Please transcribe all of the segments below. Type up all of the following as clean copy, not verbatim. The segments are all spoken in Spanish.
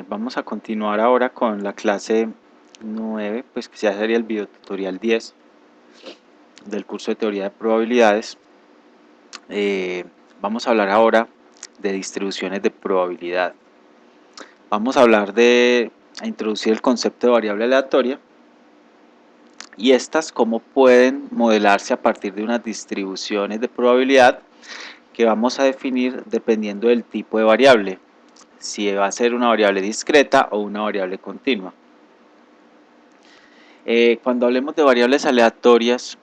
Vamos a continuar ahora con la clase 9, pues que ya sería el videotutorial 10 del curso de teoría de probabilidades. Vamos a hablar ahora de distribuciones de probabilidad. Vamos a hablar a introducir el concepto de variable aleatoria y estas cómo pueden modelarse a partir de unas distribuciones de probabilidad que vamos a definir dependiendo del tipo de variable, si va a ser una variable discreta o una variable continua. Cuando hablemos de variables aleatorias,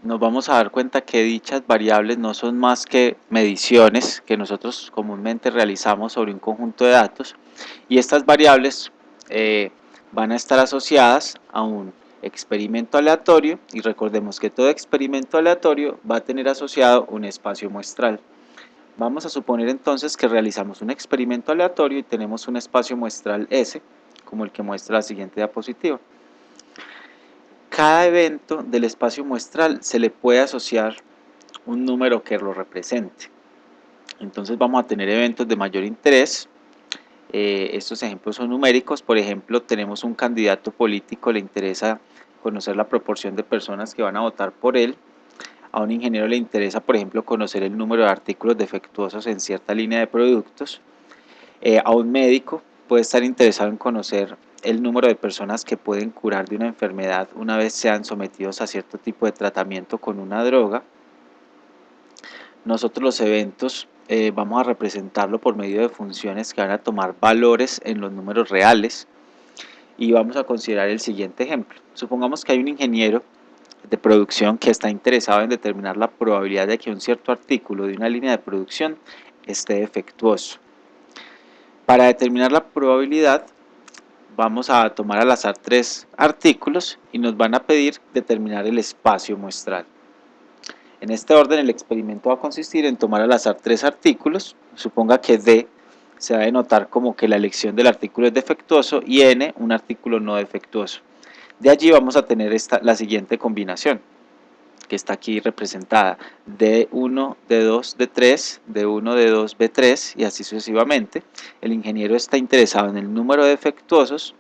nos vamos a dar cuenta que dichas variables no son más que mediciones que nosotros comúnmente realizamos sobre un conjunto de datos, y estas variables van a estar asociadas a un experimento aleatorio, y recordemos que todo experimento aleatorio va a tener asociado un espacio muestral. Vamos a suponer entonces que realizamos un experimento aleatorio y tenemos un espacio muestral S, como el que muestra la siguiente diapositiva. Cada evento del espacio muestral se le puede asociar un número que lo represente. Entonces vamos a tener eventos de mayor interés. Estos ejemplos son numéricos. Por ejemplo, tenemos un candidato político, le interesa conocer la proporción de personas que van a votar por él. A un ingeniero le interesa, por ejemplo, conocer el número de artículos defectuosos en cierta línea de productos. A un médico puede estar interesado en conocer el número de personas que pueden curar de una enfermedad una vez sean sometidos a cierto tipo de tratamiento con una droga. Nosotros los eventos vamos a representarlo por medio de funciones que van a tomar valores en los números reales, y vamos a considerar el siguiente ejemplo. Supongamos que hay un ingeniero de producción que está interesado en determinar la probabilidad de que un cierto artículo de una línea de producción esté defectuoso. Para determinar la probabilidad vamos a tomar al azar 3 artículos y nos van a pedir determinar el espacio muestral. En este orden el experimento va a consistir en tomar al azar 3 artículos. Suponga que D se va a denotar como que la elección del artículo es defectuoso y N un artículo no defectuoso. De allí vamos a tener la siguiente combinación, que está aquí representada: D1, D2, D3, D1, D2, B3 y así sucesivamente. El ingeniero está interesado en el número de defectuosos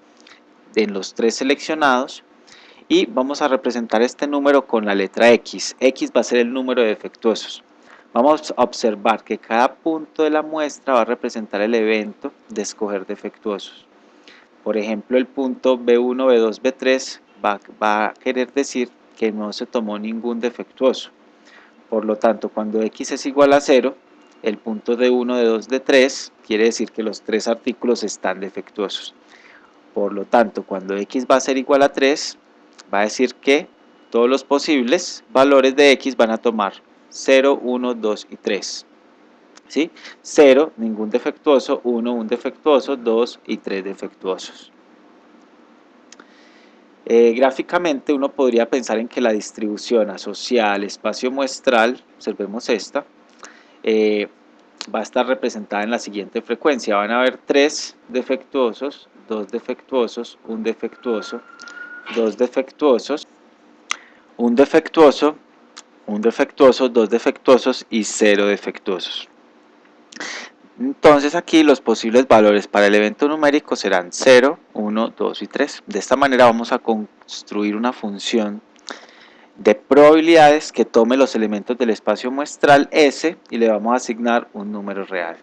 en los 3 seleccionados, y vamos a representar este número con la letra X. X va a ser el número de defectuosos. Vamos a observar que cada punto de la muestra va a representar el evento de escoger defectuosos. Por ejemplo, el punto B1, B2, B3 va a querer decir que no se tomó ningún defectuoso. Por lo tanto, cuando X es igual a 0, el punto D1, D2, D3 quiere decir que los 3 artículos están defectuosos. Por lo tanto, cuando X va a ser igual a 3, va a decir que todos los posibles valores de X van a tomar 0, 1, 2 y 3. ¿Sí? 0, ningún defectuoso; 1, un defectuoso; 2 y 3 defectuosos. Gráficamente uno podría pensar en que la distribución asociada al espacio muestral, observemos esta, va a estar representada en la siguiente frecuencia. Van a haber 3 defectuosos, 2 defectuosos, 1 defectuoso, 2 defectuosos, 1 defectuoso, 1 defectuoso, 2 defectuosos y 0 defectuosos. Entonces aquí los posibles valores para el evento numérico serán 0, 1, 2 y 3. De esta manera vamos a construir una función de probabilidades que tome los elementos del espacio muestral S y le vamos a asignar un número real.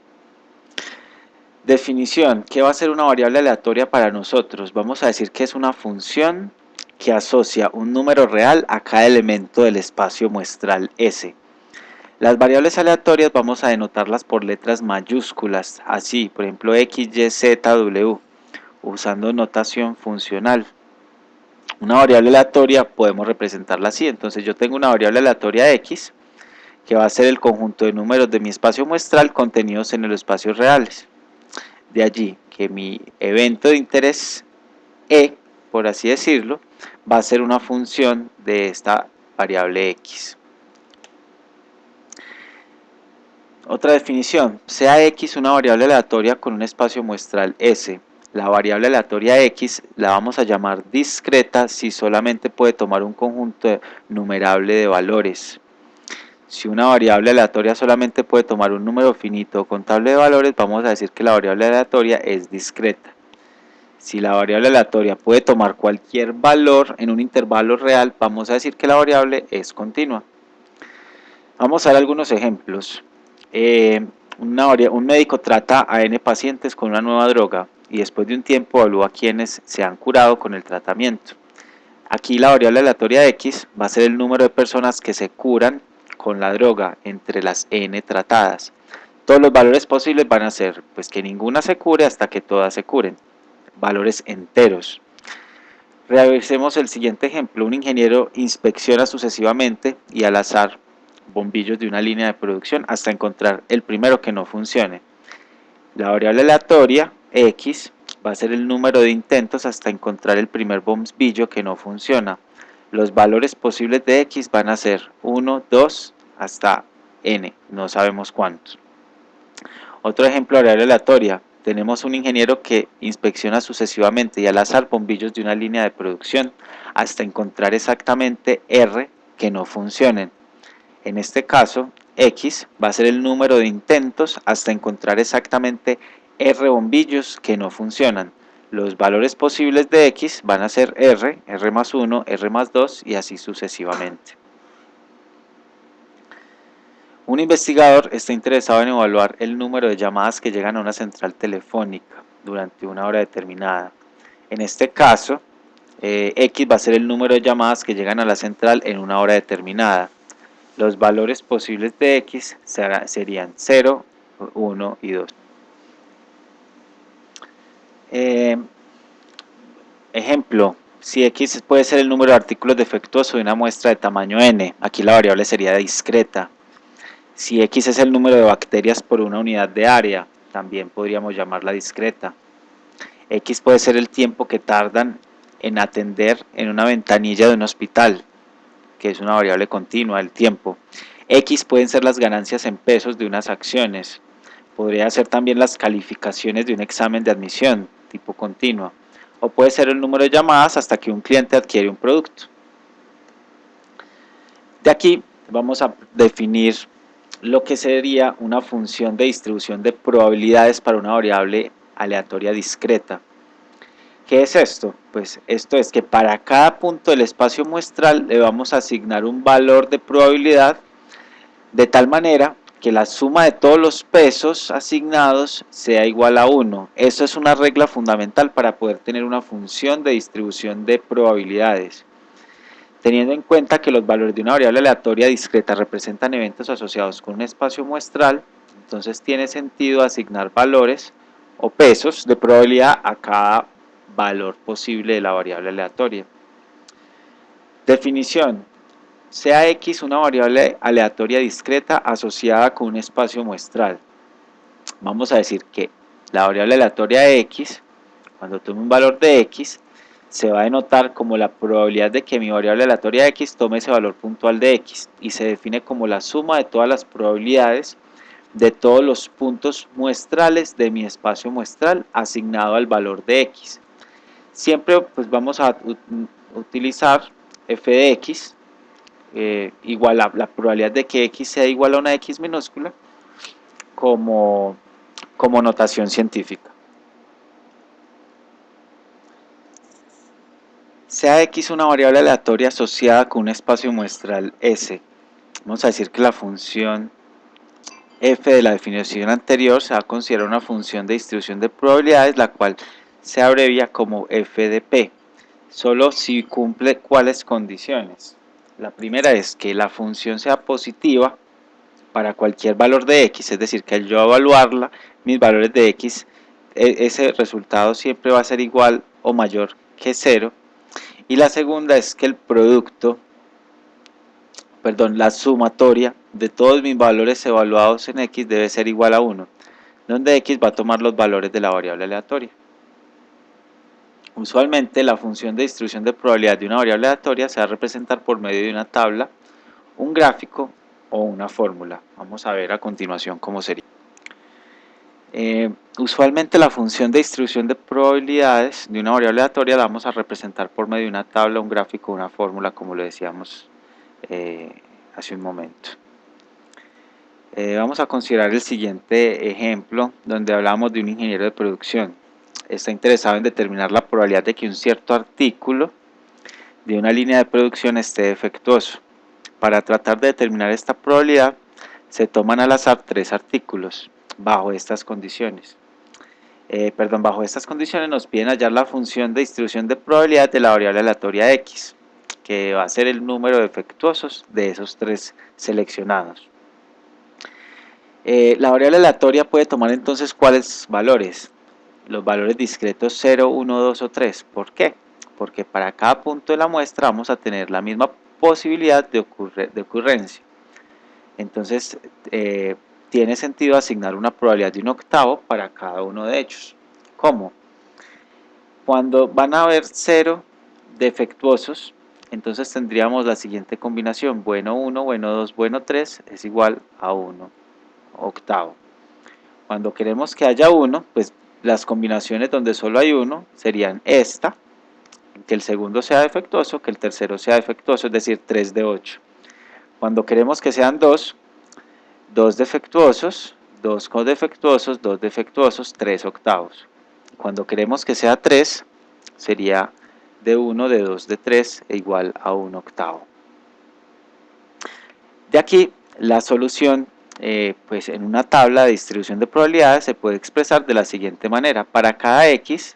Definición: ¿qué va a ser una variable aleatoria para nosotros? Vamos a decir que es una función que asocia un número real a cada elemento del espacio muestral S. Las variables aleatorias vamos a denotarlas por letras mayúsculas, así, por ejemplo, X, Y, Z, W, usando notación funcional. Una variable aleatoria podemos representarla así. Entonces yo tengo una variable aleatoria X, que va a ser el conjunto de números de mi espacio muestral contenidos en los espacios reales. De allí que mi evento de interés E, por así decirlo, va a ser una función de esta variable X. Otra definición: sea X una variable aleatoria con un espacio muestral S. La variable aleatoria X la vamos a llamar discreta si solamente puede tomar un conjunto numerable de valores. Si una variable aleatoria solamente puede tomar un número finito o contable de valores, vamos a decir que la variable aleatoria es discreta. Si la variable aleatoria puede tomar cualquier valor en un intervalo real, vamos a decir que la variable es continua. Vamos a ver algunos ejemplos. Un médico trata a N pacientes con una nueva droga y después de un tiempo evalúa a quienes se han curado con el tratamiento. Aquí la variable aleatoria X va a ser el número de personas que se curan con la droga entre las N tratadas. Todos los valores posibles van a ser pues que ninguna se cure hasta que todas se curen. Valores enteros. Revisemos el siguiente ejemplo. Un ingeniero inspecciona sucesivamente y al azar bombillos de una línea de producción hasta encontrar el primero que no funcione. La variable aleatoria X va a ser el número de intentos hasta encontrar el primer bombillo que no funciona. Los valores posibles de X van a ser 1, 2 hasta N, no sabemos cuántos. Otro ejemplo de variable aleatoria. Tenemos un ingeniero que inspecciona sucesivamente y al azar bombillos de una línea de producción hasta encontrar exactamente R que no funcionen. En este caso, X va a ser el número de intentos hasta encontrar exactamente R bombillos que no funcionan. Los valores posibles de X van a ser R, R más 1, R más 2 y así sucesivamente. Un investigador está interesado en evaluar el número de llamadas que llegan a una central telefónica durante una hora determinada. En este caso, X va a ser el número de llamadas que llegan a la central en una hora determinada. Los valores posibles de X serían 0, 1 y 2. Ejemplo, si X puede ser el número de artículos defectuosos de una muestra de tamaño n, aquí la variable sería discreta. Si X es el número de bacterias por una unidad de área, también podríamos llamarla discreta. X puede ser el tiempo que tardan en atender en una ventanilla de un hospital, que es una variable continua, el tiempo. X pueden ser las ganancias en pesos de unas acciones. Podría ser también las calificaciones de un examen de admisión, tipo continua. O puede ser el número de llamadas hasta que un cliente adquiere un producto. De aquí vamos a definir lo que sería una función de distribución de probabilidades para una variable aleatoria discreta. ¿Qué es esto? Pues esto es que para cada punto del espacio muestral le vamos a asignar un valor de probabilidad de tal manera que la suma de todos los pesos asignados sea igual a 1. Eso es una regla fundamental para poder tener una función de distribución de probabilidades. Teniendo en cuenta que los valores de una variable aleatoria discreta representan eventos asociados con un espacio muestral, entonces tiene sentido asignar valores o pesos de probabilidad a cada valor posible de la variable aleatoria. Definición. Sea X una variable aleatoria discreta asociada con un espacio muestral. Vamos a decir que la variable aleatoria X, cuando tome un valor de X, se va a denotar como la probabilidad de que mi variable aleatoria X tome ese valor puntual de X y se define como la suma de todas las probabilidades de todos los puntos muestrales de mi espacio muestral asignado al valor de X. Siempre pues vamos a utilizar f de X igual a la probabilidad de que X sea igual a una X minúscula como notación científica. Sea X una variable aleatoria asociada con un espacio muestral S. Vamos a decir que la función f de la definición anterior se va a considerar una función de distribución de probabilidades, la cual se abrevia como f de p, solo si cumple cuáles condiciones. La primera es que la función sea positiva para cualquier valor de X, es decir, que al yo evaluarla, mis valores de X, ese resultado siempre va a ser igual o mayor que 0. Y la segunda es que la sumatoria de todos mis valores evaluados en X debe ser igual a 1, donde X va a tomar los valores de la variable aleatoria. Usualmente la función de distribución de probabilidad de una variable aleatoria se va a representar por medio de una tabla, un gráfico o una fórmula. Vamos a ver a continuación cómo sería. Usualmente la función de distribución de probabilidades de una variable aleatoria la vamos a representar por medio de una tabla, un gráfico o una fórmula, como lo decíamos hace un momento. Vamos a considerar el siguiente ejemplo donde hablamos de un ingeniero de producción. está interesado en determinar la probabilidad de que un cierto artículo de una línea de producción esté defectuoso. Para tratar de determinar esta probabilidad, se toman al azar 3 artículos bajo estas condiciones. Bajo estas condiciones nos piden hallar la función de distribución de probabilidad de la variable aleatoria x, que va a ser el número de defectuosos de esos 3 seleccionados. La variable aleatoria puede tomar entonces ¿cuáles valores? Los valores discretos 0, 1, 2 o 3. ¿Por qué? Porque para cada punto de la muestra vamos a tener la misma posibilidad de ocurrencia. Entonces, tiene sentido asignar una probabilidad de 1/8 para cada uno de ellos. ¿Cómo? Cuando van a haber 0 defectuosos, entonces tendríamos la siguiente combinación: bueno 1, bueno 2, bueno 3 es igual a 1/8. Cuando queremos que haya 1, pues las combinaciones donde solo hay 1 serían esta, que el segundo sea defectuoso, que el tercero sea defectuoso, es decir, 3 de 8. Cuando queremos que sean 2 defectuosos, 2 codefectuosos, 2 defectuosos, 3/8. Cuando queremos que sea 3, sería de 1, de 2, de 3 e igual a 1/8. De aquí la solución, pues en una tabla de distribución de probabilidades se puede expresar de la siguiente manera: para cada x,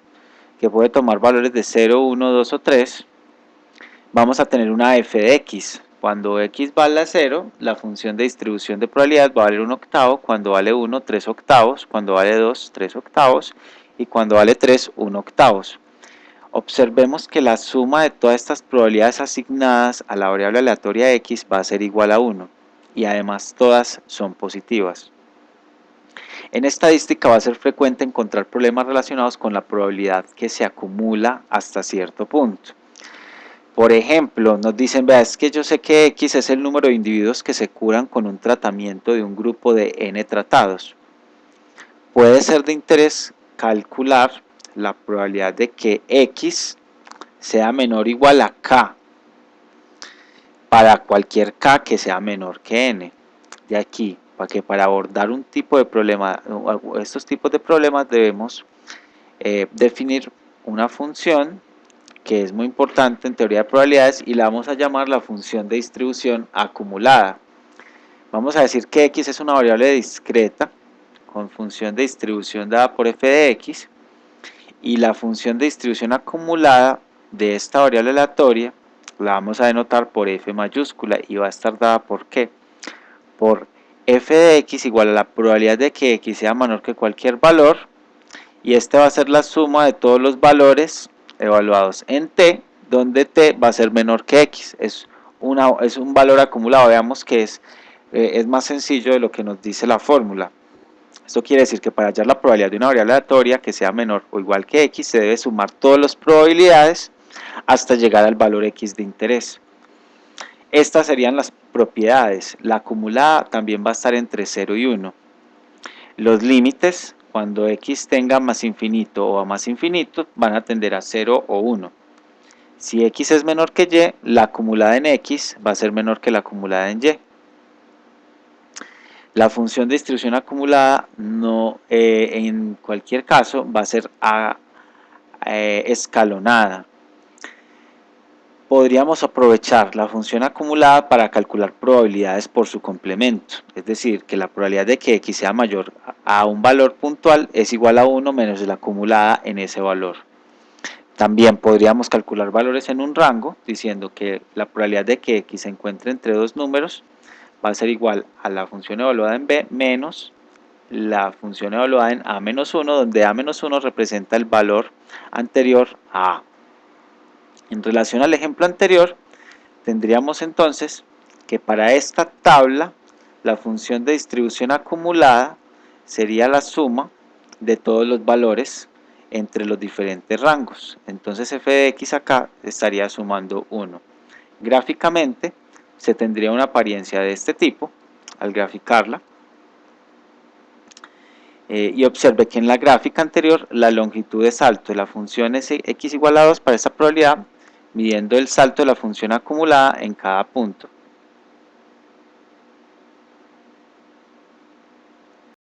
que puede tomar valores de 0, 1, 2 o 3, vamos a tener una f de x. Cuando x vale a 0, la función de distribución de probabilidad va a valer 1/8, cuando vale 1, 3/8, cuando vale 2, 3/8 y cuando vale 3, 1/8. Observemos que la suma de todas estas probabilidades asignadas a la variable aleatoria x va a ser igual a 1 y además todas son positivas. En estadística va a ser frecuente encontrar problemas relacionados con la probabilidad que se acumula hasta cierto punto. Por ejemplo, nos dicen, vea, es que yo sé que X es el número de individuos que se curan con un tratamiento de un grupo de N tratados. Puede ser de interés calcular la probabilidad de que X sea menor o igual a K para cualquier K que sea menor que N. De aquí, para abordar un tipo de problema, estos tipos de problemas debemos definir una función que es muy importante en teoría de probabilidades y la vamos a llamar la función de distribución acumulada. Vamos a decir que x es una variable discreta con función de distribución dada por f de x, y la función de distribución acumulada de esta variable aleatoria la vamos a denotar por f mayúscula y va a estar dada por ¿qué? Por f de x igual a la probabilidad de que x sea menor que cualquier valor, y esta va a ser la suma de todos los valores evaluados en t, donde t va a ser menor que x. Es un valor acumulado. Veamos que es más sencillo de lo que nos dice la fórmula. Esto quiere decir que para hallar la probabilidad de una variable aleatoria que sea menor o igual que x, se debe sumar todas las probabilidades hasta llegar al valor x de interés. Estas serían las propiedades. La acumulada también va a estar entre 0 y 1. Los límites, cuando x tenga más infinito o a más infinito, van a tender a 0 o 1. Si x es menor que y, la acumulada en x va a ser menor que la acumulada en y. La función de distribución acumulada no, en cualquier caso va a ser escalonada. Podríamos aprovechar la función acumulada para calcular probabilidades por su complemento, es decir, que la probabilidad de que x sea mayor a un valor puntual es igual a 1 menos la acumulada en ese valor. También podríamos calcular valores en un rango, diciendo que la probabilidad de que x se encuentre entre dos números va a ser igual a la función evaluada en b menos la función evaluada en a-1, donde a-1 representa el valor anterior a a. En relación al ejemplo anterior, tendríamos entonces que para esta tabla la función de distribución acumulada sería la suma de todos los valores entre los diferentes rangos. Entonces f de x acá estaría sumando 1. Gráficamente se tendría una apariencia de este tipo al graficarla. Y observe que en la gráfica anterior la longitud de salto de la función es x igual a 2 para esta probabilidad, midiendo el salto de la función acumulada en cada punto.